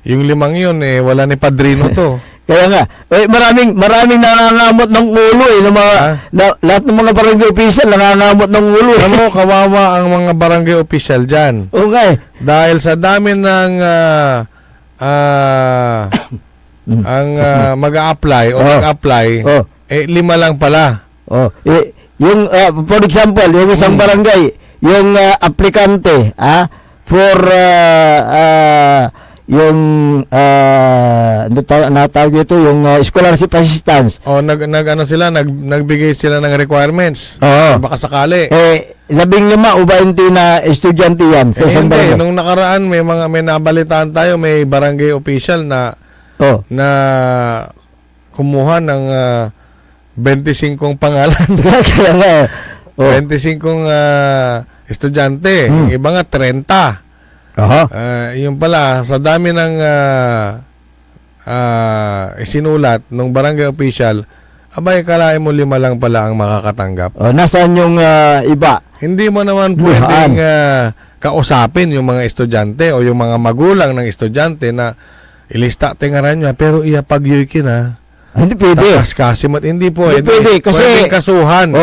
yung 5 yun wala ni padrino to. Kaya nga, maraming nangangamot ng ulo ng mga lahat ng mga barangay official nangangamot ng ulo. Alam mo, kawawa ang mga barangay official diyan. Okay. Dahil sa dami ng ang mag-a-apply o nag-apply, 5 lang pala. Yung for example, yung isang barangay, yung aplikante for yung natawag dito yung scholarship assistance. Nagbigay sila ng requirements. Baka sakali. 15 o 20 na estudyante yan sa isang barangay. Nung nakaraan may nabalitaan tayo, may barangay official na kumuha ng 25 pangalan. Kaya nga. 25 estudyante. Yung iba nga 30. Yung pala, sa dami ng isinulat ng barangay official, abay, kalahin mo 5 lang pala ang makakatanggap. Nasaan yung iba? Hindi mo naman pwedeng kausapin yung mga estudyante o yung mga magulang ng estudyante na ilista tingaran nyo, pero iyapag-yukin Hindi pwede. Hindi po. Hindi pwede kasi pwedeng kasuhan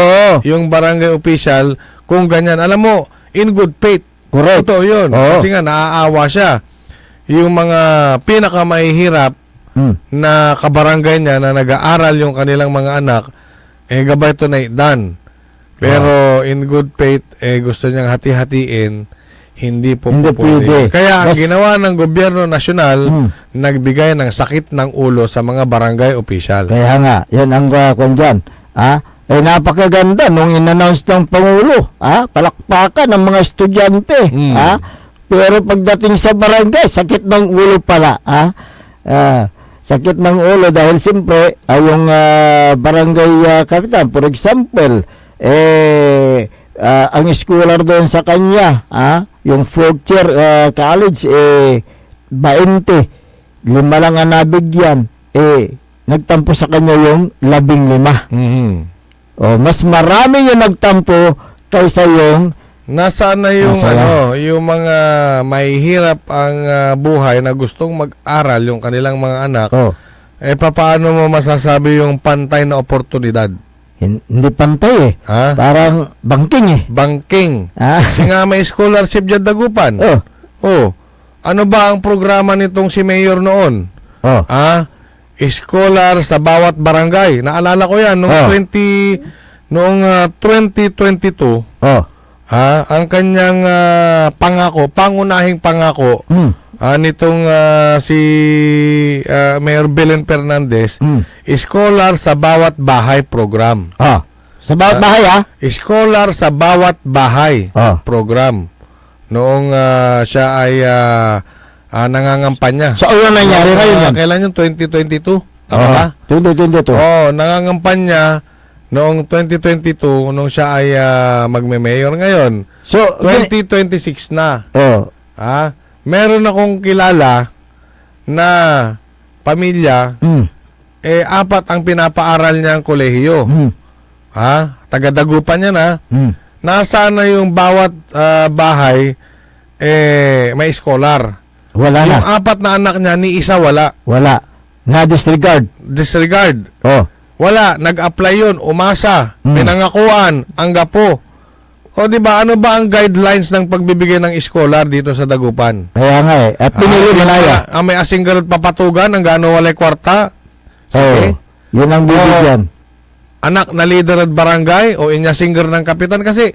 yung barangay official kung ganyan. Alam mo, in good faith. Correct. Totoo yun. Kasi nga, naaawa siya. Yung mga pinakamahihirap na kabarangay niya na nag-aaral yung kanilang mga anak, gabay ito na done. Pero in good faith, gusto niyang hati-hatiin, hindi po pwede. Kaya ang ginawa ng gobyerno nasyonal, nagbigay ng sakit ng ulo sa mga barangay official. Kaya nga, yan ang kung dyan. Napakaganda nung in-announce ng Pangulo. Palakpakan ng mga estudyante. Pero pagdating sa barangay, sakit ng ulo pala. Sakit ng ulo dahil siyempre, yung barangay kapitan, for example, ang scholar doon sa kanya, yung fourth year college, 20. 5 lang ang nabigyan. Nagtampo sa kanya yung 15. Mas marami yung nagtampo kaysa yung nasaan na yung yung mga mahihirap ang buhay na gustong mag-aral yung kanilang mga anak. Paano mo masasabi yung pantay na oportunidad? Hindi pantay Parang bangking Bangking. Kasi nga may scholarship dyan Dagupan. Ano ba ang programa nitong si Mayor noon? Scholar sa bawat barangay. Naalala ko yan noong 2022. Ang kanyang pangunahing pangako nitong si Mayor Belen Fernandez, scholar sa bawat bahay program. Sa bawat bahay Scholar sa bawat bahay program. Noong siya ay nangangampanya. So, ano nangyari ngayon yan? Kailan yung 2022? Tama ba? 2022. Nangangampanya noong 2022 nung siya ay magme-mayor ngayon. So, 2026 na. Meron akong kilala na pamilya, 4 ang pinapaaral niya ang kolehiyo. Taga-Dagupan niya na. Nasa na yung bawat bahay, may scholar. Wala yung na. 4 na anak niya, ni isa wala. Wala. Na-disregard. Disregard. Wala. Nag-apply yun. Umasa. Pinangakuan. Ang gapo. O diba, ano ba ang guidelines ng pagbibigay ng scholar dito sa Dagupan? Kaya nga At pinili malaya. May asinggarot papatugan, ang gano'n walay kwarta. Sige. Yun ang bibigyan. Anak na leader at barangay o inyasinggar ng kapitan kasi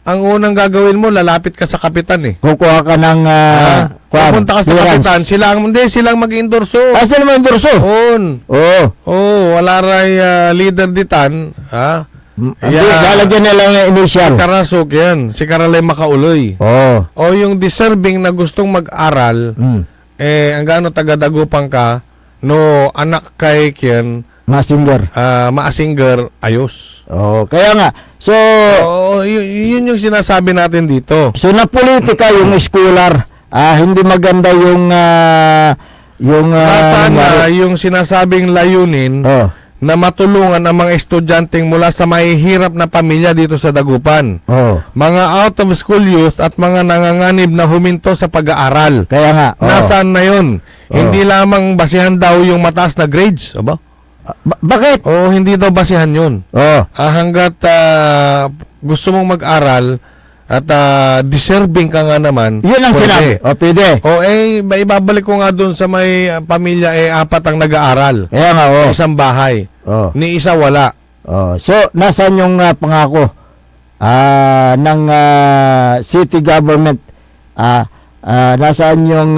ang unang gagawin mo, lalapit ka sa kapitan Kukuha ka ng pupunta ka sa kapitan, silang mag-endorso. Sila mag-endorso? Wala ray leader ditan. Lalagyan na lang ng initial. Si Karasok yan. Si Karalay Makauloy. O yung deserving na gustong mag-aral, ang gano'n taga-Dagupang ka, no anak kay Kian, maasingger, ayos. Kaya nga. So, yun yung sinasabi natin dito. So, na politika yung scholar. Hindi maganda yung sana yung sinasabing layunin na matulungan ang mga estudyanteng mula sa mahihirap na pamilya dito sa Dagupan. Mga out of school youth at mga nanganganib na huminto sa pag-aaral. Kaya nga. Nasaan na yun? Hindi lamang basihan daw yung mataas na grades. Aba? Bakit? Hindi daw basihan yun. Hanggat gusto mong mag-aral at deserving ka nga naman, yun ang sinabi. Pwede. Ibabalik ko nga doon sa may pamilya, 4 ang nag-aaral. Kaya nga, sa isang bahay. Ni isa wala. So, nasaan yung pangako ng city government? Nasaan yung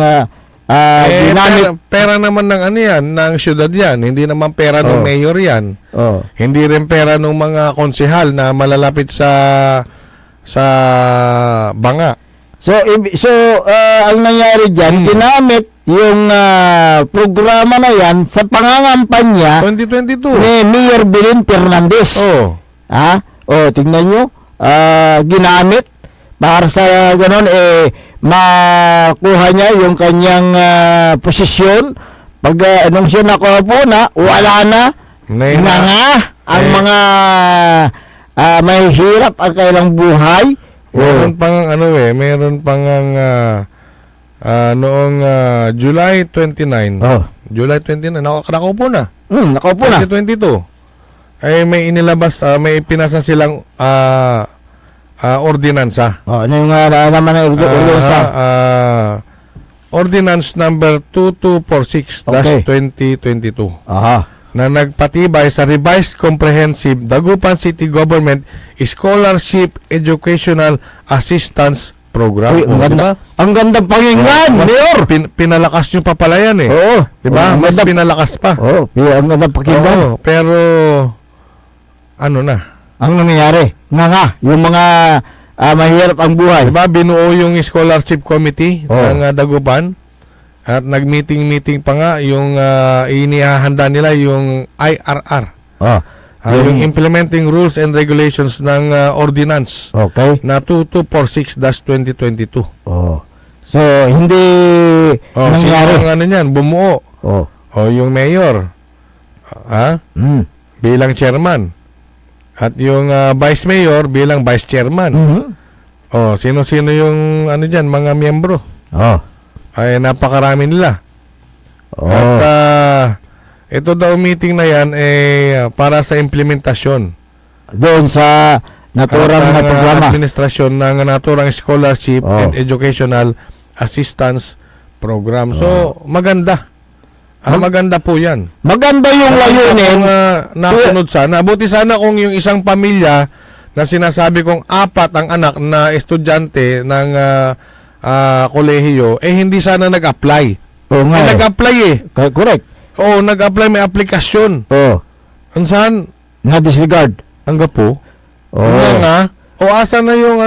pera naman ng ng syudad yan. Hindi naman pera ng mayor yan. Hindi rin pera ng mga konsehal na malalapit sa banga. So ang nangyari diyan, ginamit yung programa na yan sa pangangampanya 2022 ni Mayor Belen Fernandez. Tingnan nyo, ginamit para sa ganon makuha niya yung kanyang posisyon. Pag anong siya nakuha na, wala na. Ang mga may hirap ang kailang buhay. Meron pang noong July 29. July 29, nakaupo na. Nakaupo na. 2022. Ay may inilabas, may pinasa silang ordinansa. Ano yung naman ng ordinansa? Ordinance number 2246-2022. Na nagpatibay sa Revised Comprehensive Dagupan City Government Scholarship Educational Assistance Program. Ang gandang pakinggan, Mayor! Pinalakas nyo pa pala yan diba? Mas pinalakas pa. Ang gandang pakinggan. Pero, ano na? Ang nangyayari? Yung mga mahirap ang buhay. Diba, binuo yung Scholarship Committee ng Dagupan. At nag-meeting pa nga yung inihahanda nila yung IRR. Yung Implementing Rules and Regulations ng Ordinance na 2246-2022. So, hindi nangyari. Sino ang bumuo? Yung mayor. Bilang chairman. At yung vice mayor bilang vice chairman. Sino-sino yung mga miyembro? Ay napakarami nila. At ito daw meeting na yan para sa implementasyon doon sa naturang na programa, administrasyon ng naturang scholarship and educational assistance program. So maganda. Maganda po yan. Maganda yung layunin. Nasunod sana. Buti sana kung yung isang pamilya na sinasabi kong 4 ang anak na estudyante ng kolehiyo, hindi sana nag-apply. Nag-apply correct. Nag-apply, may aplikasyon. Saan? Na-disregard. Ang gapo. Asa na yung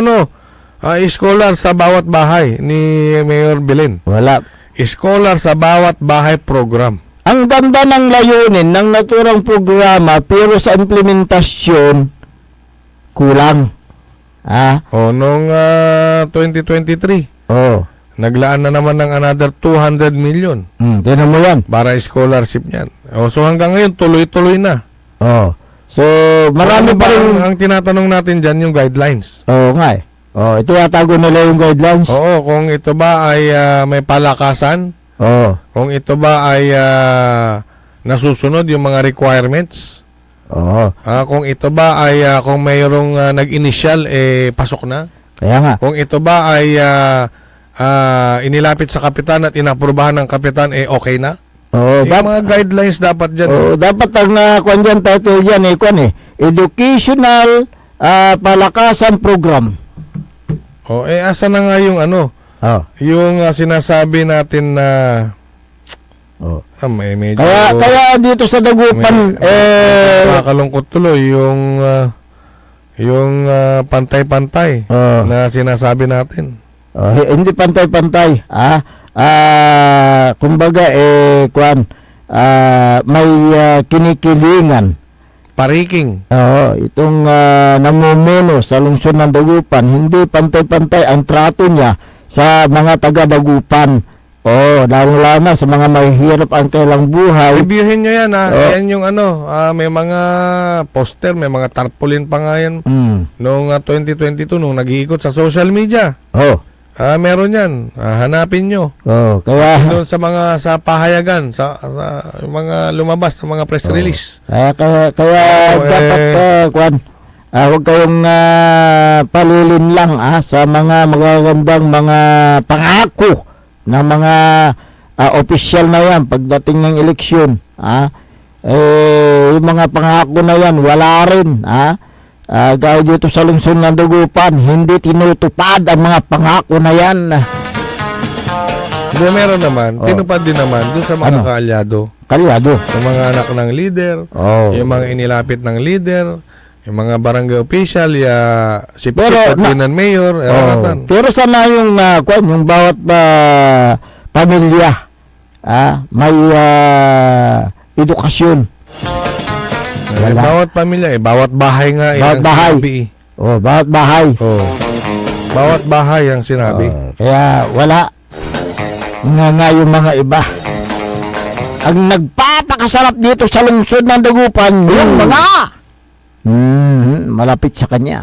scholar sa bawat bahay ni Mayor Belen? Wala. scholar sa bawat bahay program. Ang ganda ng layunin ng naturang programa pero sa implementasyon kulang. Noong 2023, naglaan na naman ng another 200 million. Tinan mo yan. Para scholarship niyan. So hanggang ngayon, tuloy-tuloy na. So, marami pa rin. Ang tinatanong natin dyan, yung guidelines. Oo nga eh. Ito yatago nila yung guidelines. Oo, kung ito ba ay may palakasan. Kung ito ba ay nasusunod yung mga requirements. Kung ito ba ay kung mayroong nag-initial, pasok na. Kaya nga. Kung ito ba ay inilapit sa kapitan at inaprubahan ng kapitan, okay na. Yung mga guidelines dapat dyan. Dapat ang kwan dyan, title dyan, Educational Palakasan Program. Asa na nga yung yung sinasabi natin na medyo kaya dito sa Dagupan nakakalungkot tuloy yung pantay-pantay na sinasabi natin. Hindi pantay-pantay. Kumbaga may kinikilingan. Pariking. Itong namumuno sa lungsod ng Dagupan, hindi pantay-pantay ang trato niya sa mga taga-Dagupan. Lalo na sa mga mahihirap ang kailang buhay. Ibihin nyo yan, yan yung may mga poster, may mga tarpaulin pa nga yan. Noong 2022, nung nag-iikot sa social media. Meron yan. Hanapin nyo. Kaya doon sa mga sa pahayagan, sa mga lumabas, sa mga press release. Kaya dapat huwag kayong palilin lang sa mga magagandang mga pangako ng mga opisyal na yan pagdating ng eleksyon. Yung mga pangako na yan, wala rin. Gaya dito sa lungsod ng Dagupan, hindi tinutupad ang mga pangako na yan. Meron naman, tinupad din naman doon sa mga kaalyado. Yung mga anak ng leader, yung mga inilapit ng leader, yung mga barangay official, sip-sip at mayor. Pero sana yung yung bawat pamilya may edukasyon. Bawat pamilya, bawat bahay nga. Bawat bahay. Bawat bahay. Bawat bahay ang sinabi. Kaya wala nga yung mga iba. Ang nagpapakasarap dito sa lungsod ng Dagupan, yung mga malapit sa kanya.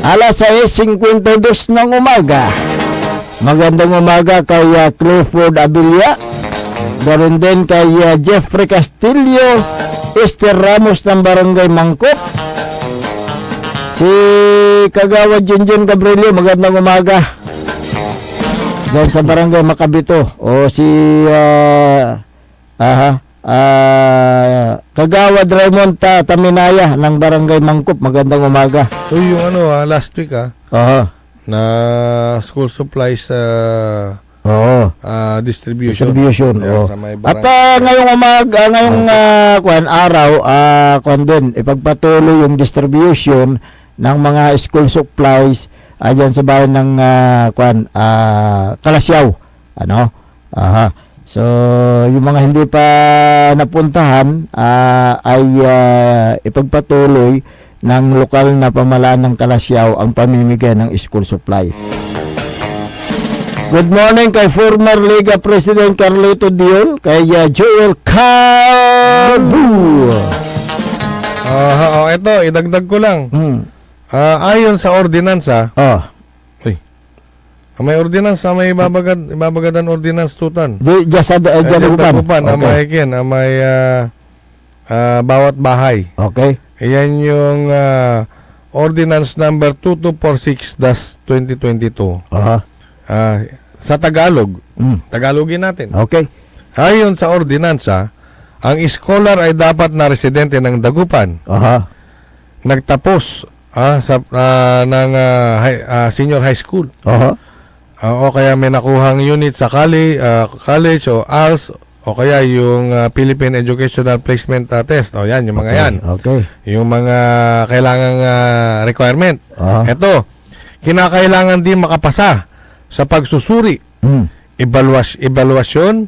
6:52 ng umaga. Magandang umaga kay Clifford Abilia. Ganoon din kay Jeffrey Castillo, Esther Ramos ng Barangay Mangkot. Si Kagawad Junjun Gabrielio, magandang umaga. Diyan sa Barangay Makabito. Si Kagawad Raymond Taminaya ng Barangay Mangkop, magandang umaga. Yung last week na school supplies distribution. At ngayong umaga, ngayong araw, din ipagpatuloy yung distribution ng mga school supplies diyan sa bayan ng Kalasyaw. So, yung mga hindi pa napuntahan ay ipagpatuloy ng lokal na pamahalaan ng Kalasyaw ang pamimigay ng school supply. Good morning kay former Liga President Carlito Dion, kay Joel Calbu. Ito, idagdag ko lang. Ayon sa ordinansa, may ordinansa, may ibabagadan ordinance tutan. Dagupan. May bawat bahay. Okay. Yan yung ordinance number 2246-2022. Sa Tagalog. Tagalogin natin. Okay. Ayon sa ordinansa, ang scholar ay dapat na residente ng Dagupan. Nagtapos ng senior high school. O kaya may nakuhang unit sa college o ALS o kaya yung Philippine Educational Placement Test. Yan, yung mga yan. Okay. Yung mga kailangang requirement. Ito, kinakailangan din makapasa sa pagsusuri evaluasyon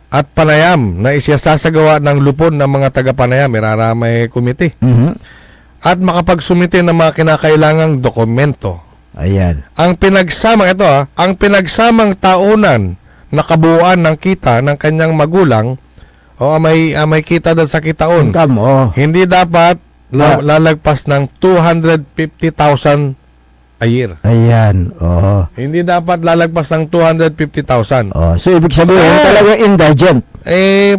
at panayam na isasagawa ng lupon ng mga taga-panayam, iraramay komite. At makapagsumite ng mga kinakailangang dokumento. Ayan. Ang pinagsamang taunan na kabuuan ng kita ng kanyang magulang o may kita dahil sa kitaon. Hindi dapat lalagpas ng 250,000 a year. Ayan. Oo. Hindi dapat lalagpas ng 250,000. So, ibig sabihin, talaga indigent.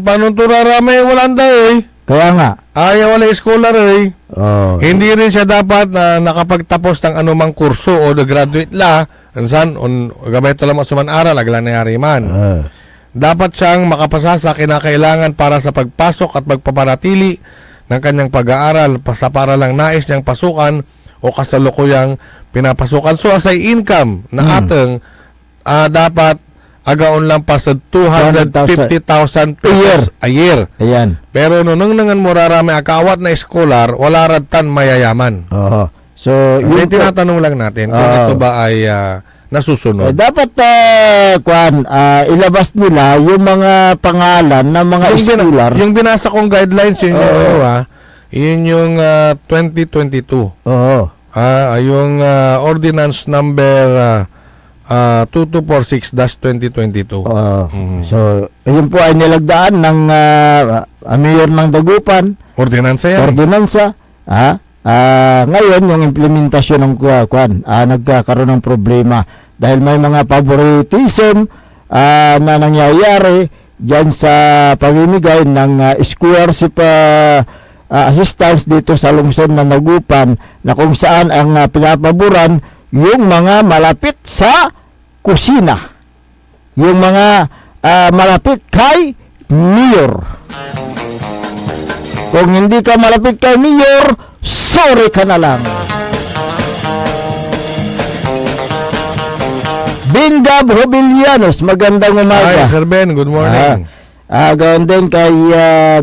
Paano ito raramay? Walang daw Kaya nga. Ayaw wala scholar Hindi rin siya dapat na nakapagtapos ng anumang kurso o graduate la. Ansan, gabay ito lang masuman aral, agla na man. Dapat siyang makapasa sa kinakailangan para sa pagpasok at pagpapanatili ng kanyang pag-aaral sa para lang nais niyang pasukan o kasalukuyang pinapasukan. So, as income na ateng dapat agaon lang pa sa 250,000 pesos a year. Ayan. Pero nung nangan mo rarami akawat na scholar, wala radtan mayayaman. So, yung tinatanong lang natin kung ito ba ay nasusunod. Dapat ilabas nila yung mga pangalan ng mga scholar. Yung binasa kong guidelines yun yun yung 2022. Yung ordinance number 2246-2022. So, yun po ay nilagdaan ng mayor ng Dagupan. Ordinansa yan. Ngayon, yung implementasyon ng nagkakaroon ng problema dahil may mga favoritism na nangyayari dyan sa pamimigay ng scholarship assistance dito sa lungsod ng Dagupan na kung saan ang pinapaboran yung mga malapit sa kusina. Yung mga malapit kay mayor. Kung hindi ka malapit kay mayor, sorry ka na lang. Bingab Hobilianos, magandang umaga. Hi, Sir Ben, good morning. Gawin din kay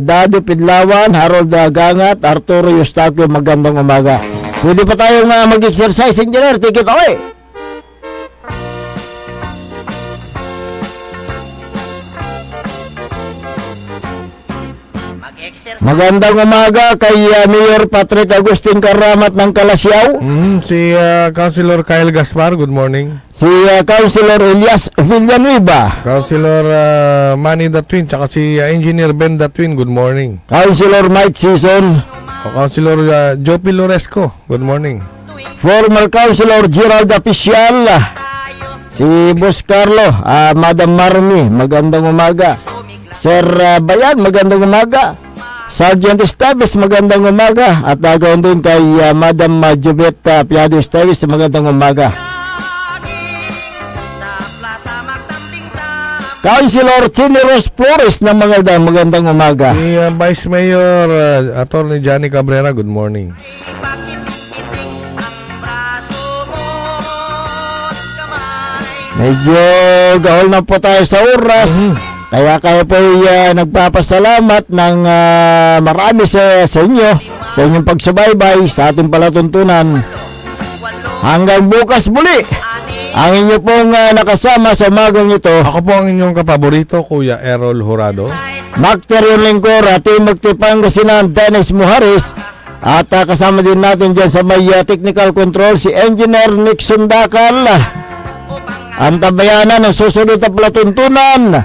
Dado Pidlawan, Harold Gangat, Arturo Eustaquio, magandang umaga. Pwede pa tayong mag-exercise, engineer. Take it away. Magandang umaga kay Mayor Patrick Agustin Karamat ng Kalasyaw. Si Councilor Kyle Gaspar, good morning. Si Councilor Elias Villanueva. Councilor Manny the Twin, tsaka si Engineer Ben the Twin, good morning. Councilor Mike Season. Councilor Jopi Loresco, good morning. Former Councilor Gerald Apicial. Si Boss Carlo, Madam Marmi, magandang umaga. Sir Bayan, magandang umaga. Sergeant Estaves, magandang umaga. At gawin din kay Madam Jubet Piado Estaves, magandang umaga. Councilor Chiniros Flores ng magandang umaga. Si Vice Mayor Attorney Johnny Cabrera, good morning. Medyo gahol na po tayo sa oras. Kaya po nagpapasalamat ng marami sa inyo, sa inyong pagsubaybay sa ating palatuntunan. Hanggang bukas muli, ang inyo pong nakasama sa umagang ito. Ako po ang inyong kapaborito, Kuya Errol Jurado. Macterior Lingkor, Team Magtipangasinan, Dennis Muharis. At kasama din natin dyan sa may technical control si Engineer Nick Sundakal. Ang tabayanan ng susunod na palatuntunan,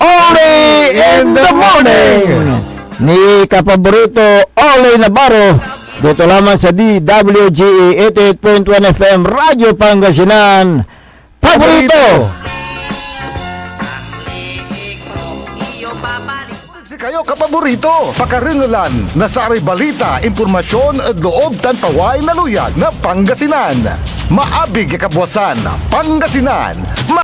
Only in the Morning ni kapaborito Ole Navarro, dito lamang sa DWGE 88.1 FM Radyo Pangasinan. Paborito! Kayo kapaborito, pakaringalan, nasari balita, impormasyon at loob tanpaway na luyag na Pangasinan. Maabig kabwasan, Pangasinan.